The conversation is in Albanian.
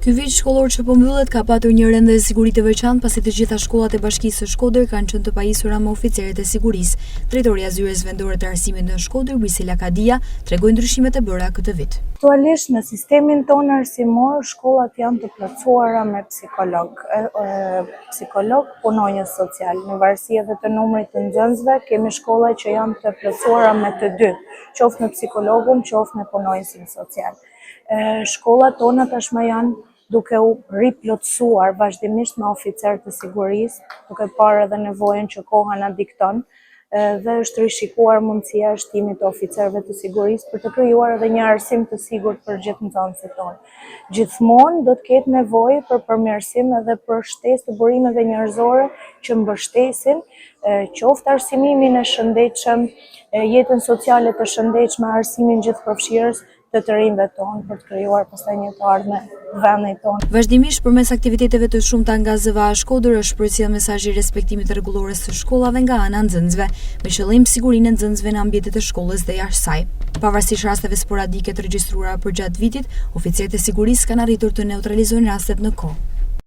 Ky vit shkollor që po mbyllet ka patur një rende siguri të veçantë pasi të gjitha shkollat e Bashkisë së Shkodër kanë qenë të pajisura me oficerët e sigurisë. Drejtoria e Zyres Vendore të Arsimit në Shkodër, Brisela Kadia, tregoi ndryshimet e bëra këtë vit. Aktualisht në sistemin tonë arsimor, shkollat janë të plotësuara me psikolog, punonjës social. Në varësi edhe të numrit të nxënësve, kemi shkolla që janë të plotësuara me të dy, qoftë me psikologun, qoftë me punonjësin social. Shkollat tona tashmë janë duke u riplotësuar vazhdimisht me oficerë të sigurisë, duke parë edhe nevojën që koha na dikton, dhe është rishikuar mundësia e shtimit të oficerëve të sigurisë për të krijuar edhe një arsim të sigurt për gjithë nxënësit tonë. Gjithmonë do të ketë nevojë për përmirësim edhe për shtesë të burimeve njerëzore që mbështesin qoftë arsimimin e shëndetshëm, jetën sociale të shëndetshme, arsimin gjithëpërfshirës të rinjve tonë për të krijuar pastaj një të ardhme vendit tonë. Vazhdimisht përmes aktiviteteve të shumta nga ZVA Shkodër është përcjell mesazhi i respektimit të rregullores së shkollave nga ana e nxënësve, me qëllim sigurinë e nxënësve në ambientet e shkollës dhe jashtë saj. Pavarësisht rasteve sporadike të regjistruara përgjatë vitit, oficerët e sigurisë kanë arritur të neutralizojnë rastet në kohë.